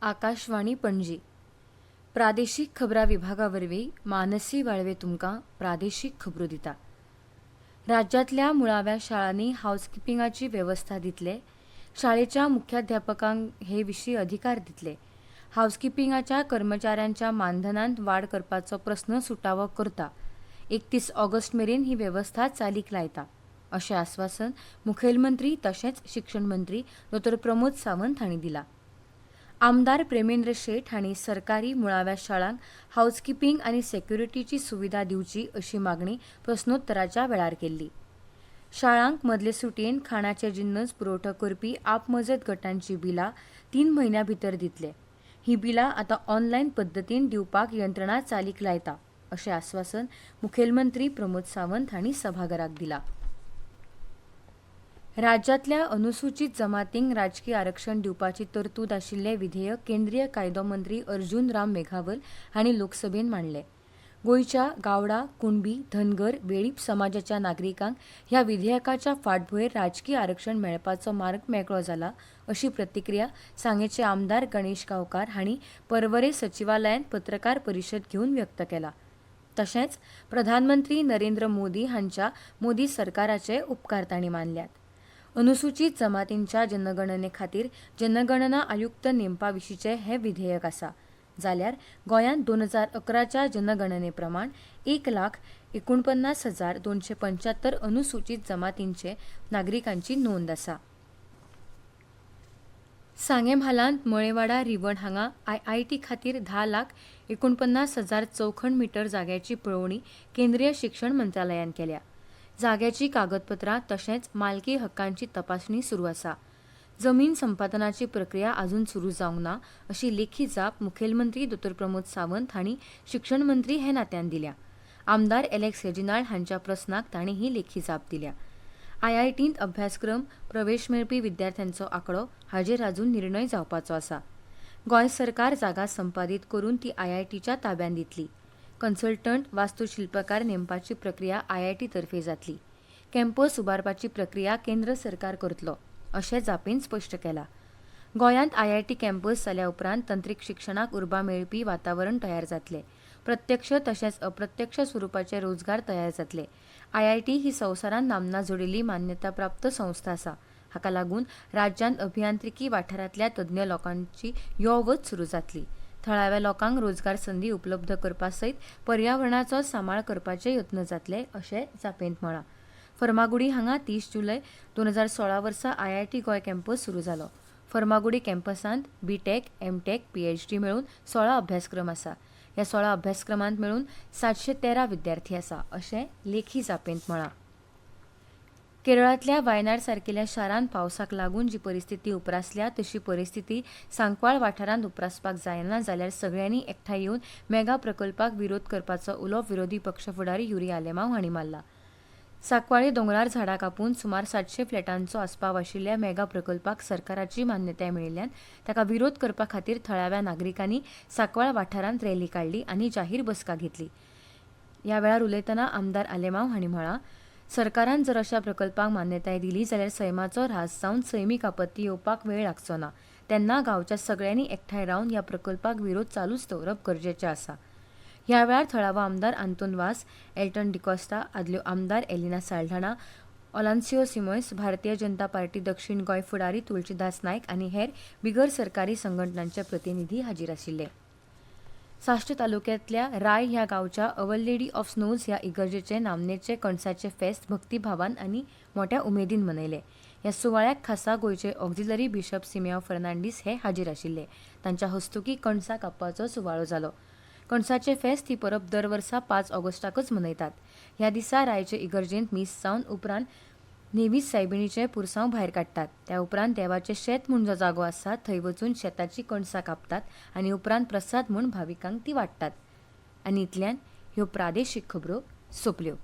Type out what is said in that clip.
आकाशवाणी पणजी प्रादेशिक खबरां विभागावरवीं मानसी वाळवे तुमकां प्रादेशीक खबरो दिता। राज्यातल्या मुळाव्या शाळांनी हाऊसकीपिंगाची वेवस्था दितले। शाळेच्या मुख्याध्यापकांक हे विशीं अधिकार दितले। हाऊसकीपिंगाच्या कर्मचाऱ्यांच्या मानधनांत वाड करपाचो प्रस्न सुटावो करता 31 ऑगस्ट मेरेन ही वेवस्था चालीक लायता अशें आस्वासन मुखेलमंत्री तशेंच शिक्षण मंत्री डॉ. प्रमोद सावंत हांणी दिलां। आमदार प्रेमेंद्र शेट हांणी सरकारी मुळाव्या शाळांक हाऊसकीपिंग आनी सेक्युरिटीची सुविधा दिवची अशी मागणी प्रस्नोत्तराच्या वेळार केल्ली। शाळांक मदले सुटयेन खाणाचे जिन्नस पुरवठो करपी आपमजत गटांची बिलां 3 म्हयन्यां भितर दितले। ही बिलां आतां ऑनलायन पद्दतीन दिवपाक यंत्रणा चालीक लायता अशें आस्वासन मुखेलमंत्री प्रमोद सावंत हांणी सभाघराक दिलां। राज्यातल्या अनुसूचित जमातींक राजकीय आरक्षण दिवपाची तरतूद आशिल्लें विधेयक केंद्रीय कायदो मंत्री अर्जुन राम मेघवाल हांणी लोकसभेत मांडलें। गोंयच्या गावडा, कुणबी, धनगर, वेळीप समाजाच्या नागरिकांक ह्या विधेयकाच्या फाटभुंयेर राजकीय आरक्षण मेळपाचो मार्ग मेकळो जाला अशी प्रतिक्रिया सांगेचे आमदार गणेश गांवकार हांणी पर्वरे सचिवालयांत पत्रकार परिशद घेवन व्यक्त केला। तशेंच प्रधानमंत्री नरेंद्र मोदी हांच्या मोदी सरकाराचे उपकार तांणी मानल्यात। अनुसूचित जमातींच्या जनगणने खातीर जनगणना आयुक्त नेमपा विशींचे हे विधेयक आसा। जाल्यार गोंयांत 2011च्या जनगणने प्रमाण 1,49,275 अनुसूचित जमातींचे नागरिकांची नोंद आसा। सांगेम्हालांत मळेवाडा रिवण हांगा IIT खातीर 10,49,000 चौखण मीटर जाग्याची पळोवणी केंद्रीय शिक्षण मंत्रालयान केल्या। जाग्याची कागदपत्रां तशेंच मालकी हक्कांची तपासणी सुरू आसा। जमीन संपादनाची प्रक्रिया अजून सुरू जावंक ना अशी लेखी जाप मुखेलमंत्री डॉ. प्रमोद सावंत हांणी शिक्षण मंत्री हे नात्यान दिल्या। आमदार एलेक्स रेजिनाल्ड हांच्या प्रस्नाक तांणी ही लेखी जाप दिल्या। IITंत अभ्यासक्रम प्रवेश मेळपी विद्यार्थ्यांचो आंकडो हाचेर अजून निर्णय जावपाचो आसा। गोंय सरकार जागा संपादीत करून ती IITच्या ताब्यात दितली। कन्सल्टंट वास्तुशिल्पकार नेमपाची प्रक्रिया IIT तर्फे जातली। कॅम्पस उबारपाची प्रक्रिया केंद्र सरकार करतलो अशें जापेन स्पश्ट केलां। गोंयांत IIT कॅम्पस जाल्या उपरांत तंत्रीक शिक्षणाक उर्बा मेळपी वातावरण तयार जातलें। प्रत्यक्ष तशेंच अप्रत्यक्ष स्वरुपाचे रोजगार तयार जातले। IIT ही संवसारान नामना जोडिल्ली मान्यताप्राप्त संस्था आसा। हाका लागून राज्यांत अभियांत्रिकी वाठारांतल्या तज्ञ लोकांची यो वच सुरू जातली। थळाव्या लोकांक रोजगार संदी उपलब्ध करपा सयत पर्यावरणाचो सांबाळ करपाचे यत्न जातले अशें जापेंत म्हळां। फर्मागुडी हांगा 30 जुलय 2016 वर्सा IIT गोंय कॅम्पस सुरू जालो। फर्मागुडी कॅम्पसांत BTech, MTech, PhD मेळून 16 अभ्यासक्रम आसा। ह्या 16 अभ्यासक्रमांत मेळून 713 विद्यार्थी आसा अशें लेखी जापेंत म्हळां। केरळांतल्या वायनाड सारकेल्या शारांत पावसाक लागून जी परिस्थिती उप्रासल्या तशी परिस्थिती सांकवाळ वाठारांत उप्रासपाक जायना जाल्यार सगळ्यांनी एकठांय येवन मेगा प्रकल्पाक विरोध करपाचो उलो विरोधी पक्ष फुडारी युरी आलेमांव हांणी मारला। सांकवाळे दोंगरार झाडां कापून सुमार 700 फ्लॅटांचो आस्पाव आशिल्ल्या मेगा प्रकल्पाक सरकाराची मान्यताय मेळिल्ल्यान ताका विरोध करपा खातीर थळाव्या नागरिकांनी सांकवाळ वाठारांत रॅली काडली आनी जाहीर बसका घेतली। ह्या वेळार उलयतना आमदार आलेमांव हांणी म्हळां, सरकारान जर अशा प्रकल्पांक मान्यताय दिली जाल्यार सैमाचो ऱ्हास जावन सैमीक आपत्ती येवपाक वेळ लागचो ना। तेन्ना गांवच्या सगळ्यांनी एकठांय रावन ह्या प्रकल्पाक विरोध चालूच दवरप गरजेचें आसा। ह्या वेळार थळावो आमदार आंतोन वास, एल्टन डिकोस्टा, आदल्यो आमदार एलिना साल्ढाणा, ऑलांसियो सिमोयस, भारतीय जनता पार्टी दक्षिण गोंय फुडारी तुळशीदास नायक आनी हेर बिगर सरकारी संघटनांचे प्रतिनिधी हाजीर आशिल्ले। साश्ट तालुक्यांतल्या राय ह्या गांवच्या अवर लेडी ऑफ स्नोज ह्या इगर्जेचे नामनेचे कणसाचे फेस्त भक्तिभावान आनी मोठ्या उमेदीन मनयले। ह्या सुवाळ्याक खासा गोंयचे ऑक्झिलरी बिशप सिमेओ फर्नांडीस हे हाजीर आशिल्ले। तांच्या हस्तुकीं कणसां कापपाचो सुवाळो जालो। कणसाचे फेस्त ही परब दर वर्सा 5 ऑगस्टाकच मनयतात। ह्या दिसा रायचे इगर्जेंत मीस जावन उपरांत नेवीस सायबिणीचें पुरसांव भायर काडटात। त्या उपरांत देवाचें शेत म्हूण जो जागो आसा थंय वचून शेताची कणसां कापतात आनी उपरांत प्रसाद म्हूण भाविकांक ती वाडटात। आनी इतल्यान ह्यो प्रादेशीक खबरो सोंपल्यो।